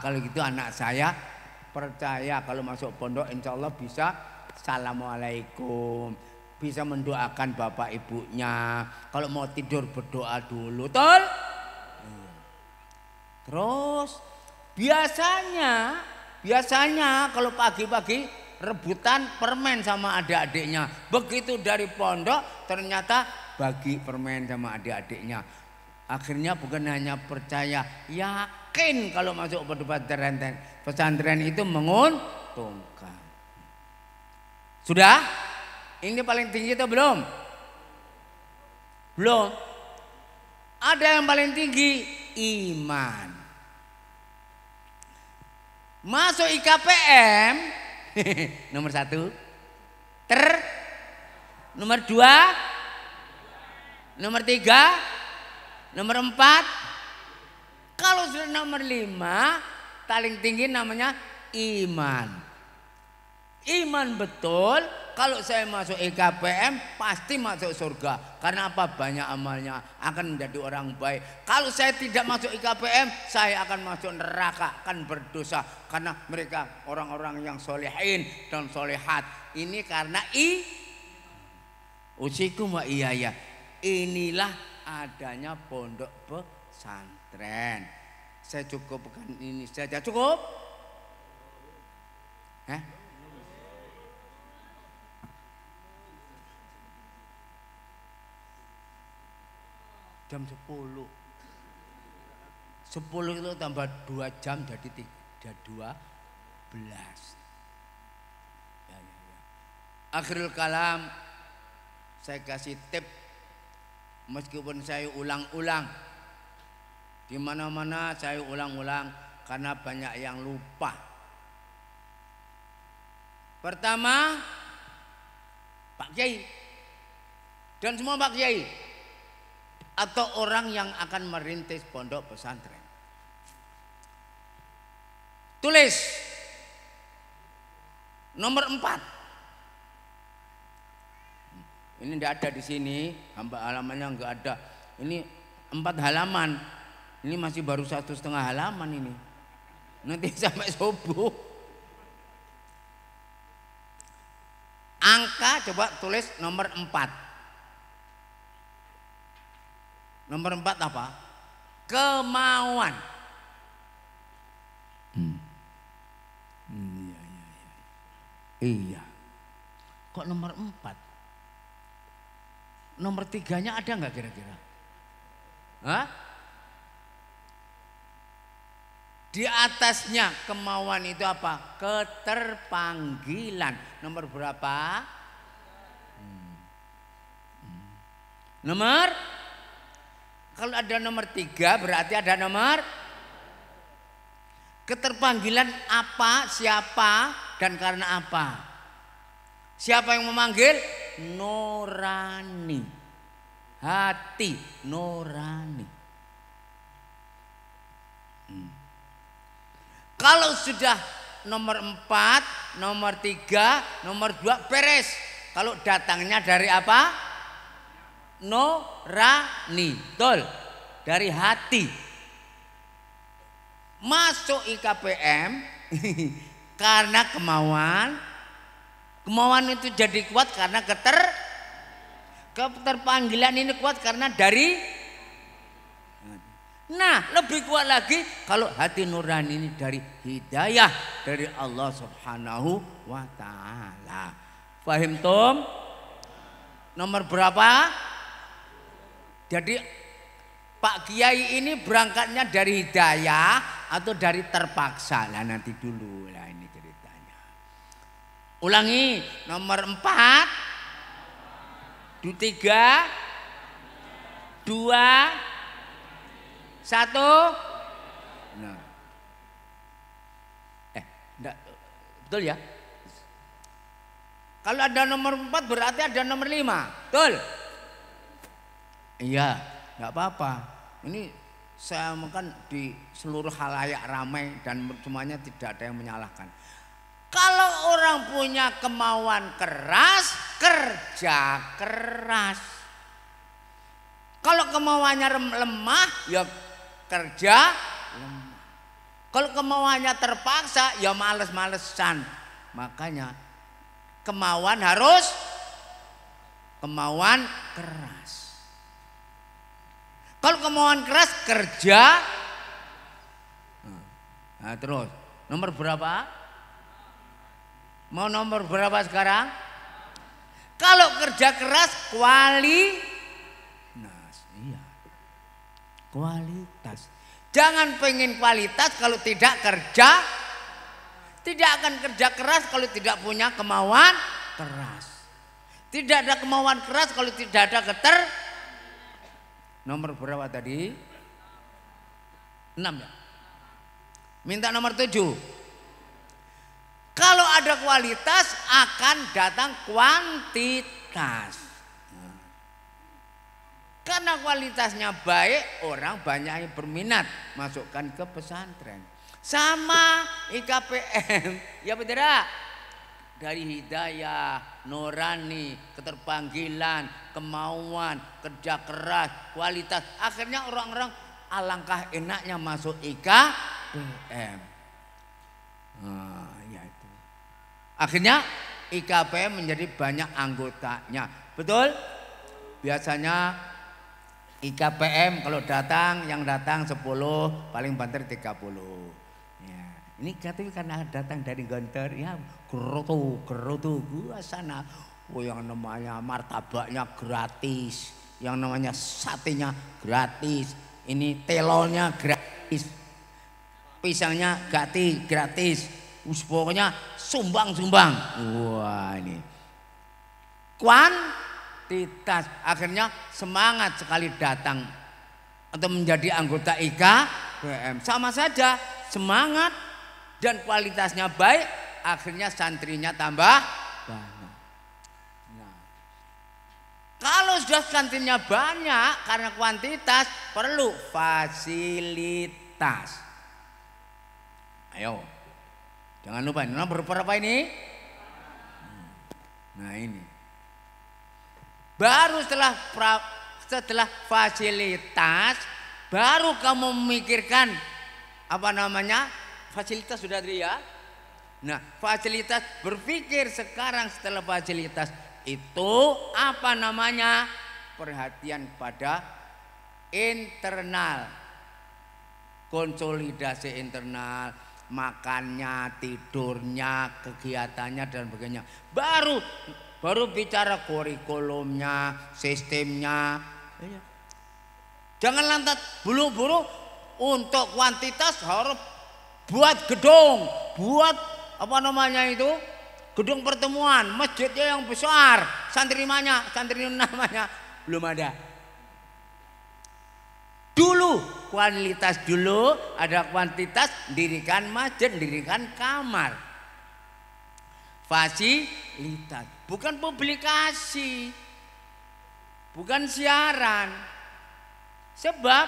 kalau gitu anak saya percaya kalau masuk pondok insya Allah bisa assalamualaikum, bisa mendoakan bapak ibunya, kalau mau tidur berdoa dulu, betul? Terus biasanya kalau pagi-pagi rebutan permen sama adik-adiknya. Begitu dari pondok ternyata bagi permen sama adik-adiknya. Akhirnya bukan hanya percaya, yakin kalau masuk pesantren itu menguntungkan. Sudah? Ini paling tinggi atau belum? Belum. Ada yang paling tinggi, iman. Masuk IKPM nomor 1 nomor 2 nomor 3 nomor 4. Kalau sudah nomor 5 paling tinggi namanya iman. Iman betul kalau saya masuk IKPM pasti masuk surga. Karena apa? Banyak amalnya, akan menjadi orang baik. Kalau saya tidak masuk IKPM, saya akan masuk neraka, akan berdosa. Karena mereka orang-orang yang solehin dan solehat. Ini karena usikum wa iyaya. Inilah adanya pondok pesantren. Saya cukupkan ini saja. Cukup? Jam 10 itu tambah 2 jam jadi 12 ya. Akhirul kalam, saya kasih tip meskipun saya ulang-ulang di mana-mana, saya ulang-ulang karena banyak yang lupa. Pertama, Pak Kiai dan semua Pak Kiai atau orang yang akan merintis pondok pesantren, tulis nomor 4. Ini tidak ada di sini, halamannya enggak ada. Ini 4 halaman. Ini masih baru 1,5 halaman ini. Nanti sampai subuh. Angka coba tulis nomor 4. Nomor 4 apa? Kemauan. Iya. Kok nomor 4? Nomor 3-nya ada nggak kira-kira? Hah? Di atasnya kemauan itu apa? Keterpanggilan. Nomor berapa? Nomor? Kalau ada nomor 3 berarti ada nomor keterpanggilan apa, siapa, dan karena apa. Siapa yang memanggil? Nurani. Hati nurani. Kalau sudah nomor 4, nomor 3, nomor 2 beres. Kalau datangnya dari apa? Nurani, betul, dari hati. Masuk IKPM karena kemauan itu jadi kuat karena keterpanggilan ini kuat karena dari. Nah, lebih kuat lagi kalau hati nurani ini dari hidayah dari Allah Subhanahu wa ta'ala. Fahim Tom? Nomor berapa? Jadi Pak Kiai ini berangkatnya dari hidayah atau dari terpaksa? Lah nanti dulu lah ini ceritanya. Ulangi, nomor 4, 3, 2, 1. Nah. Enggak, betul ya? Kalau ada nomor 4 berarti ada nomor 5, betul? Iya, nggak apa-apa. Ini saya makan di seluruh halayak ramai dan semuanya tidak ada yang menyalahkan. Kalau orang punya kemauan keras, kerja keras. Kalau kemauannya lemah, ya kerja lemah. Kalau kemauannya terpaksa, ya males-malesan. Makanya kemauan harus kemauan keras. Kalau kemauan keras kerja. Nah, terus nomor berapa? Mau nomor berapa sekarang? Kalau kerja keras kualitas. Jangan pengen kualitas kalau tidak kerja. Tidak akan kerja keras kalau tidak punya kemauan keras. Tidak ada kemauan keras kalau tidak ada Nomor berapa tadi? 6 ya? Minta nomor 7. Kalau ada kualitas akan datang kuantitas. Karena kualitasnya baik, orang banyak yang berminat masukkan ke pesantren. Sama IKPM, ya betul. dari hidayah, nurani, keterpanggilan, kemauan, kerja keras, kualitas. Akhirnya orang-orang alangkah enaknya masuk IKPM. Nah, ya itu. Akhirnya IKPM menjadi banyak anggotanya. Betul? Biasanya IKPM kalau datang, yang datang 10, paling banter 30. Ya. Ini katanya karena datang dari Gontor, ya gerotu gua sana. Oh, yang namanya martabaknya gratis, yang namanya satenya gratis, ini telolnya gratis, pisangnya gratis, pokoknya sumbang. Wah ini kuantitas, akhirnya semangat sekali datang atau menjadi anggota IKPM. Sama saja semangat dan kualitasnya baik, akhirnya santrinya tambah banyak. Nah, kalau sudah santrinya banyak karena kuantitas, perlu fasilitas. Ayo, jangan lupa nomor berapa ini? Nah ini. Baru setelah fasilitas, baru kamu memikirkan apa namanya? Fasilitas sudah tadi ya. Nah, fasilitas, berpikir sekarang setelah fasilitas itu apa namanya? Perhatian pada internal. Konsolidasi internal, makannya, tidurnya, kegiatannya dan sebagainya. Baru bicara kurikulumnya, sistemnya. Jangan lantas buru-buru untuk kuantitas harus buat gedung, buat apa namanya itu, gedung pertemuan, masjidnya yang besar, santri namanya belum ada. Dulu kualitas dulu, ada kuantitas, dirikan masjid, dirikan kamar. Fasilitas, bukan publikasi, bukan siaran. Sebab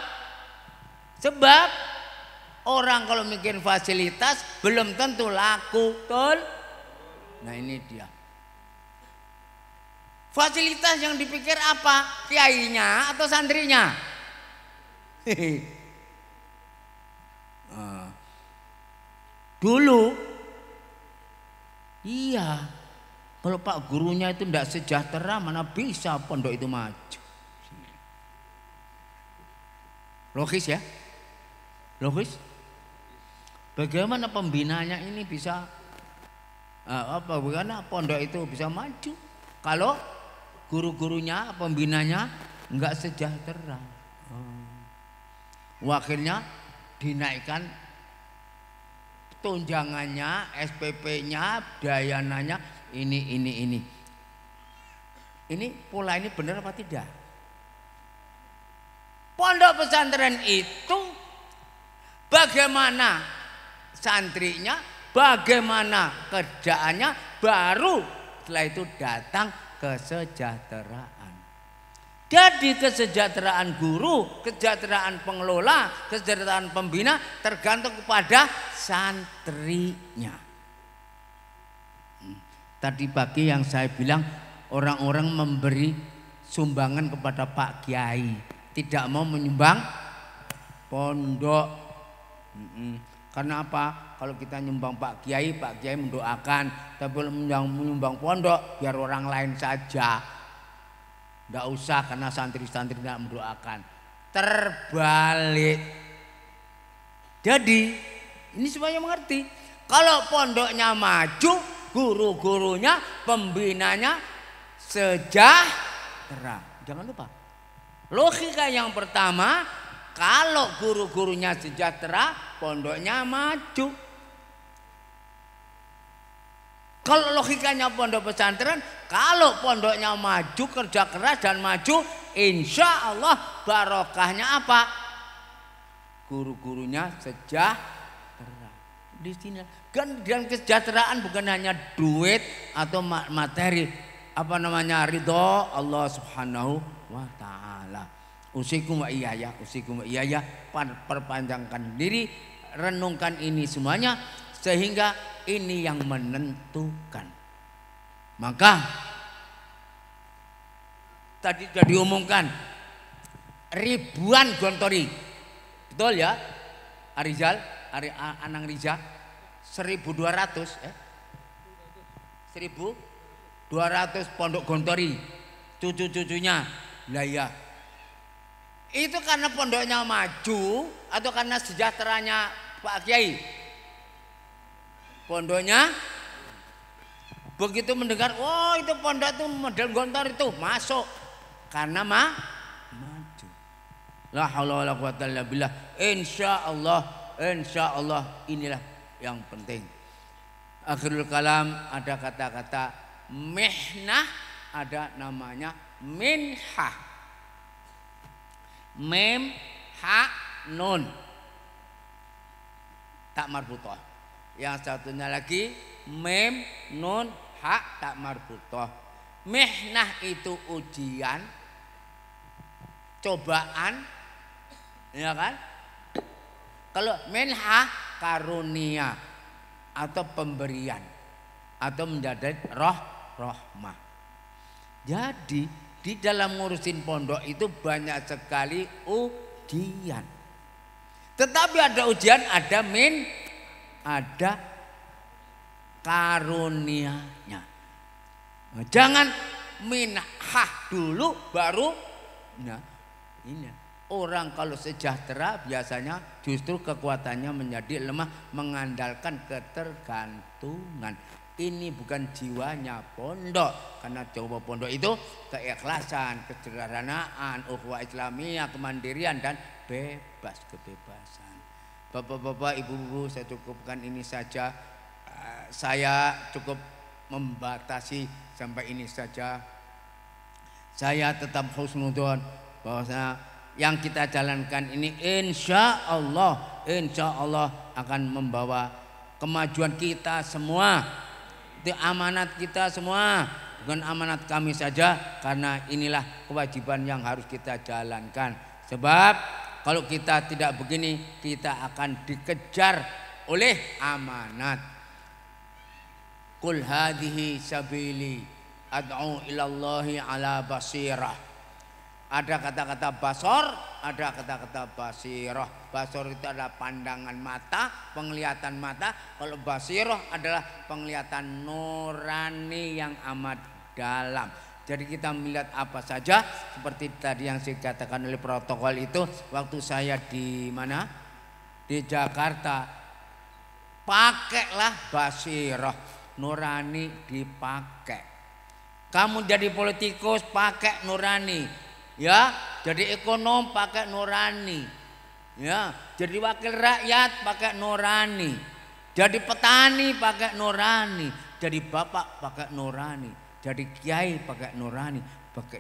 orang kalau mikir fasilitas belum tentu laku, betul? Nah ini dia. Fasilitas yang dipikir apa? Kiainya atau santrinya? Dulu iya, kalau Pak gurunya itu tidak sejahtera, mana bisa pondok itu maju. Logis ya? Logis? Bagaimana pembinanya ini bisa bagaimana pondok itu bisa maju kalau guru-gurunya, pembinanya enggak sejahtera. Akhirnya dinaikkan tunjangannya, SPP-nya, dayananya, ini. Ini pola ini benar apa tidak? Pondok pesantren itu bagaimana santrinya, bagaimana kerjaannya, baru setelah itu datang kesejahteraan. Jadi kesejahteraan guru, kesejahteraan pengelola, kesejahteraan pembina tergantung kepada santrinya. Tadi pagi yang saya bilang orang-orang memberi sumbangan kepada Pak Kiai, tidak mau menyumbang pondok. Karena apa? Kalau kita nyumbang Pak Kiai mendoakan, tapi kalau menyumbang pondok biar orang lain saja. Tidak usah karena santri-santri tidak mendoakan. Terbalik. Jadi ini supaya mengerti. Kalau pondoknya maju, guru-gurunya, pembinanya sejahtera. Jangan lupa. Logika yang pertama, kalau guru-gurunya sejahtera, pondoknya maju. Kalau logikanya pondok pesantren, kalau pondoknya maju, kerja keras dan maju, insya Allah barokahnya apa? Guru-gurunya sejahtera. Di sini kan, dan kesejahteraan bukan hanya duit atau materi, apa namanya, ridho Allah Subhanahu wa Ta'ala. Usikum wa iyaya, perpanjangkan diri, renungkan ini semuanya, sehingga ini yang menentukan. Maka tadi sudah diumumkan ribuan gontori, betul ya, Arizal, Anang Riza, 1.200 pondok gontori, cucu-cucunya. Lah ya, itu karena pondoknya maju atau karena sejahteranya Pak Kiai? Pondoknya begitu mendengar, oh itu pondok itu model gontor itu masuk karena maju. La haula wala quwata illa billah. Insyaallah inilah yang penting. Akhirul kalam ada kata-kata mihnah, ada namanya minhah. Mim ha nun tak marbutah. Yang satunya lagi mim nun ha tak marbutah. Mihnah itu ujian, cobaan, ya kan? Kalau minhah karunia atau pemberian atau menjadi rahmah. Jadi di dalam ngurusin pondok itu banyak sekali ujian. Tetapi ada ujian, ada karunianya. Jangan minhah dulu baru ini. Orang kalau sejahtera biasanya justru kekuatannya menjadi lemah, mengandalkan ketergantungan. Ini bukan jiwanya pondok, karena coba pondok itu keikhlasan, kesederhanaan, ukhuwah Islamiyah, kemandirian dan kebebasan. Bapak-bapak, ibu-ibu, saya cukupkan ini saja. Saya cukup membatasi sampai ini saja. Saya tetap husnudzon bahwasanya yang kita jalankan ini insya Allah akan membawa kemajuan kita semua. Itu amanat kita semua, bukan amanat kami saja, karena inilah kewajiban yang harus kita jalankan. Sebab kalau kita tidak begini, kita akan dikejar oleh amanat. Qul hadhihi sabili ad'u ilallahi ala basirah. Ada kata-kata basor, ada kata-kata basirah. Basor itu adalah pandangan mata, penglihatan mata. Kalau basirah adalah penglihatan nurani yang amat dalam. Jadi kita melihat apa saja, seperti tadi yang saya katakan oleh protokol itu, waktu saya di mana? Di Jakarta. Pakailah basirah, nurani dipakai. Kamu jadi politikus pakai nurani. Ya, jadi ekonom pakai nurani. Ya, jadi wakil rakyat pakai nurani. Jadi petani pakai nurani. Jadi bapak pakai nurani. Jadi kiai pakai nurani.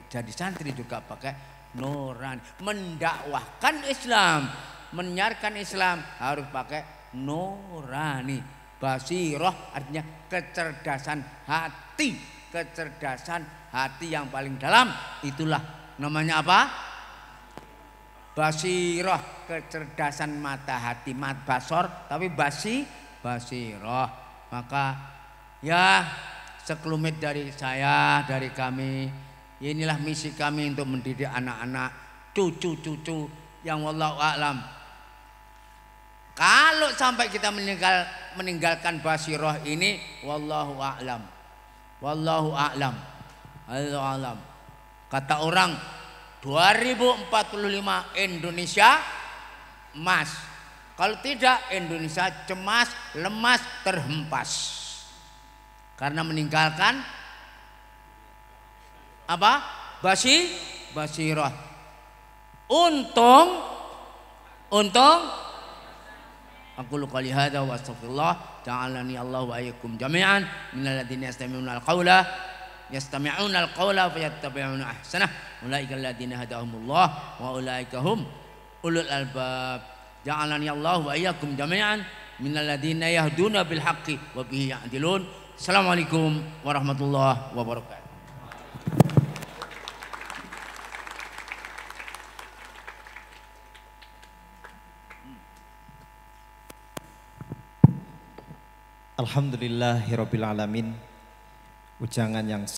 Jadi santri juga pakai nurani. Mendakwahkan Islam, menyiarkan Islam harus pakai nurani. Basirah artinya kecerdasan hati. Kecerdasan hati yang paling dalam, itulah namanya apa? Basirah, kecerdasan mata hati, basor, tapi basirah. Maka ya sekelumit dari saya, dari kami, inilah misi kami untuk mendidik anak-anak, cucu-cucu yang wallahu a'lam. Kalau sampai kita meninggalkan basirah ini, wallahu a'lam. Wallahu a'lam. Allahu a'lam. Kata orang 2045 Indonesia emas. Kalau tidak Indonesia cemas, lemas, terhempas. Karena meninggalkan apa? Basirah. Untung aku qouli hadza wa astaghfirullah ja'alani Allah wa iyyakum jami'an minal ladzina yastami'una al-qawla fayattabi'una ahsanah ulaika alladziina hadahumullah wa ulaika hum ulul albab ja'alani Allah wa iyyakum jami'an minal ladzina yahduna bil haqqi wa bihi ya'dilun. Assalamualaikum warahmatullahi wabarakatuh. Alhamdulillahirabbil alamin. ujangan yang